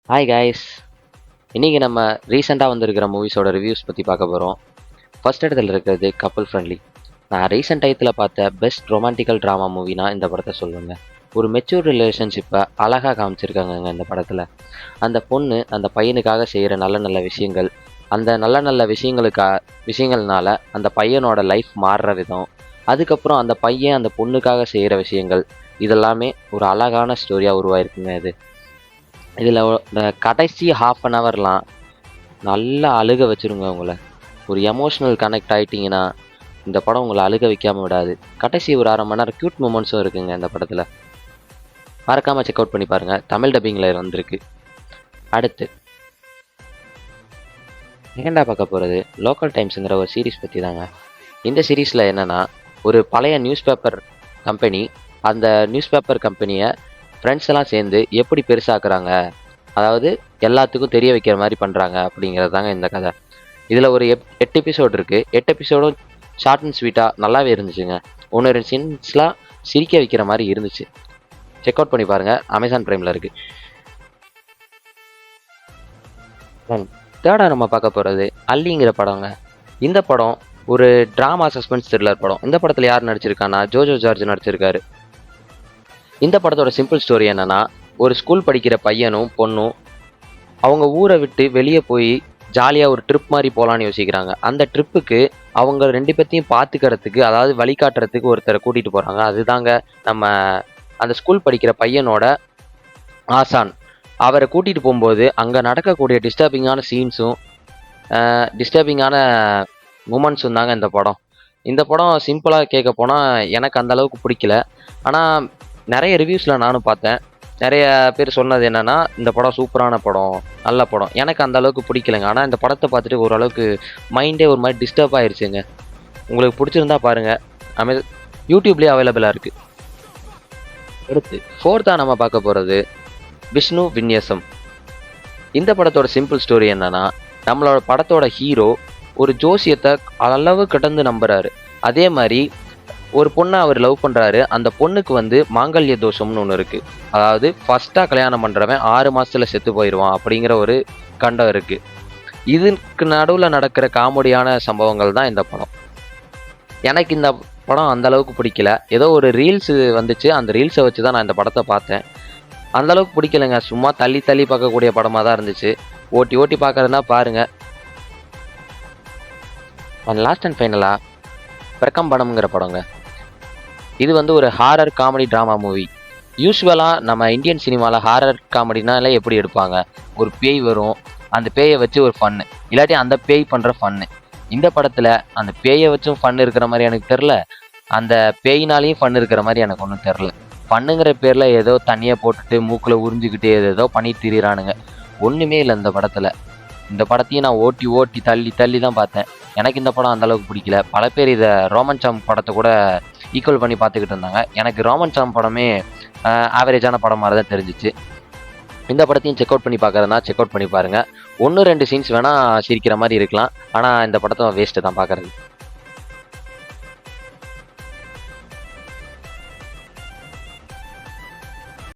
Hi guys. இன்றைக்கி நம்ம ரீசெண்டாக வந்திருக்கிற மூவிஸோட ரிவ்யூஸ் பற்றி பார்க்க போகிறோம். ஃபர்ஸ்ட் இடத்துல இருக்கிறது கப்புள் ஃப்ரெண்ட்லி. நான் ரீசெண்ட் டயத்தில் பார்த்த பெஸ்ட் ரொமான்டிக்கல் ட்ராமா மூவினா இந்த படத்தை சொல்லுவேங்க. ஒரு மெச்சூர் ரிலேஷன்ஷிப்பை அழகாக காமிச்சிருக்காங்கங்க இந்த படத்தில். அந்த பொண்ணு அந்த பையனுக்காக செய்கிற நல்ல நல்ல விஷயங்கள், அந்த நல்ல நல்ல விஷயங்கள்னால அந்த பையனோட லைஃப் மாறுற விதம், அதுக்கப்புறம் அந்த பையன் அந்த பொண்ணுக்காக செய்கிற விஷயங்கள், இதெல்லாமே ஒரு அழகான ஸ்டோரியாக உருவாயிருக்குங்க இது. இதில் இந்த கடைசி ஹாஃப் அன் ஹவர்லாம் நல்லா அழுக வச்சுருங்க உங்களை. ஒரு எமோஷ்னல் கனெக்ட் ஆகிட்டிங்கன்னா இந்த படம் உங்களை அழுக வைக்காமல் விடாது. கடைசி ஒரு அரை மணி நேரம் க்யூட் மூமெண்ட்ஸும் இருக்குங்க இந்த படத்தில். மறக்காமல் செக் அவுட் பண்ணி பாருங்கள், தமிழ் டப்பிங்கில் வந்திருக்கு. அடுத்து செகண்டாக பார்க்க போகிறது லோக்கல் டைம்ஸுங்கிற ஒரு சீரீஸ் பற்றி தாங்க. இந்த சீரீஸில் என்னென்னா, ஒரு பழைய நியூஸ் பேப்பர் கம்பெனி அந்த நியூஸ் பேப்பர் கம்பெனியை ஃப்ரெண்ட்ஸ் எல்லாம் சேர்ந்து எப்படி பெருசாக்குறாங்க, அதாவது எல்லாத்துக்கும் தெரிய வைக்கிற மாதிரி பண்ணுறாங்க அப்படிங்கிறது தாங்க இந்த கதை. இதில் ஒரு 8 எபிசோடு இருக்குது. 8 எபிசோடும் ஷார்ட் அண்ட் ஸ்வீட்டாக நல்லாவே இருந்துச்சுங்க. ஒன்று ரெண்டு சீன்ஸ்லாம் சிரிக்க வைக்கிற மாதிரி இருந்துச்சு. செக் அவுட் பண்ணி பாருங்கள், அமேசான் ப்ரைமில் இருக்குது. தேர்டாக நம்ம பார்க்க போகிறது அல்லிங்கிற படங்க. இந்த படம் ஒரு ட்ராமா சஸ்பென்ஸ் த்ரில்லர் படம். இந்த படத்தில் யார் நடிச்சிருக்கான்னா ஜோஜோ ஜார்ஜ் நடிச்சிருக்காரு. இந்த படத்தோட சிம்பிள் ஸ்டோரி என்னன்னா, ஒரு ஸ்கூல் படிக்கிற பையனும் பொண்ணும் அவங்க ஊரை விட்டு வெளியே போய் ஜாலியாக ஒரு ட்ரிப் மாதிரி போகலான்னு யோசிக்கிறாங்க. அந்த ட்ரிப்புக்கு அவங்க ரெண்டு பேர்த்தையும் பார்த்துக்கிறதுக்கு, அதாவது வழிகாட்டுறதுக்கு ஒருத்தரை கூட்டிகிட்டு போகிறாங்க. அதுதாங்க நம்ம அந்த ஸ்கூல் படிக்கிற பையனோட ஆசான். அவரை கூட்டிகிட்டு போகும்போது அங்கே நடக்கக்கூடிய டிஸ்டர்பிங்கான சீன்ஸும் டிஸ்டர்பிங்கான மூமெண்ட்ஸும் தாங்க இந்த படம். இந்த படம் சிம்பிளாக கேட்க போனால் எனக்கு அந்த அளவுக்கு பிடிக்கல. ஆனால் நிறைய ரிவ்யூஸில் நானும் பார்த்தேன். நிறைய பேர் சொன்னது என்னென்னா, இந்த படம் சூப்பரான படம், நல்ல படம். எனக்கு அந்த அளவுக்கு பிடிக்கலைங்க. ஆனால் இந்த படத்தை பார்த்துட்டு ஓரளவுக்கு மைண்டே ஒரு மாதிரி டிஸ்டர்ப் ஆயிடுச்சுங்க. உங்களுக்கு பிடிச்சிருந்தா பாருங்கள், யூடியூப்லேயே அவைலபிளாக இருக்குது. அடுத்து ஃபோர்த்தாக நம்ம பார்க்க போகிறது விஷ்ணு வின்யாசம். இந்த படத்தோட சிம்பிள் ஸ்டோரி என்னென்னா, நம்மளோட படத்தோட ஹீரோ ஒரு ஜோசியத்தை அளவு கடந்து நம்புறாரு. அதே மாதிரி ஒரு பொண்ணை அவர் லவ் பண்ணுறாரு. அந்த பொண்ணுக்கு மாங்கல்ய தோஷம்னு ஒன்று இருக்குது. அதாவது ஃபஸ்ட்டாக கல்யாணம் பண்ணுறவன் 6 மாதத்தில் செத்து போயிடுவான் அப்படிங்கிற ஒரு கண்டம் இருக்குது. இதுக்கு நடுவில் நடக்கிற காமெடியான சம்பவங்கள் தான் இந்த படம். எனக்கு இந்த படம் அந்த அளவுக்கு பிடிக்கல. ஏதோ ஒரு ரீல்ஸ் வந்துச்சு, அந்த ரீல்ஸை வச்சு தான் நான் இந்த படத்தை பார்த்தேன். அந்தளவுக்கு பிடிக்கலைங்க. சும்மா தள்ளி தள்ளி பார்க்கக்கூடிய படமாக தான் இருந்துச்சு. ஓட்டி ஓட்டி பார்க்குறதுனா பாருங்கள். லாஸ்ட் அண்ட் ஃபைனலாக பிரக்கம்படம்ங்கிற படங்க. இது ஒரு ஹாரர் காமெடி ட்ராமா மூவி. யூஸ்வலாக நம்ம இந்தியன் சினிமாவில் ஹாரர் காமெடினாலே எப்படி எடுப்பாங்க, ஒரு பேய் வரும், அந்த பேயை வச்சு ஒரு ஃபன்னு, இல்லாட்டி அந்த பேய் பண்ணுற ஃபன்னு. இந்த படத்தில் அந்த பேயை வச்சும் ஃபன் இருக்கிற மாதிரி எனக்கு தெரில, அந்த பேயினாலையும் ஃபன் இருக்கிற மாதிரி எனக்கு ஒன்றும் தெரில. ஃபன்னுங்கிற பேரில் ஏதோ தண்ணியை போட்டுட்டு மூக்கில் உறிஞ்சிக்கிட்டு ஏதோ பண்ணி திரியிறானுங்க. ஒன்றுமே இல்லை இந்த படத்தில். இந்த படத்தையும் நான் ஓட்டி ஓட்டி தள்ளி தள்ளி தான் பார்த்தேன். எனக்கு இந்த படம் அந்தளவுக்கு பிடிக்கல. பல பேர் இதை ரோமன் சாம் படத்தை கூட ஈக்குவல் பண்ணி பார்த்துக்கிட்டு இருந்தாங்க. எனக்கு ரோமன் சாம் படமே ஆவரேஜான படம் மாதிரி தான் தெரிஞ்சிச்சு. இந்த படத்தையும் செக் அவுட் பண்ணி பார்க்குறதுனா செக் அவுட் பண்ணி பாருங்கள். 1-2 சீன்ஸ் வேணால் சிரிக்கிற மாதிரி இருக்கலாம், ஆனால் இந்த படத்தை வேஸ்ட்டு தான் பார்க்குறது.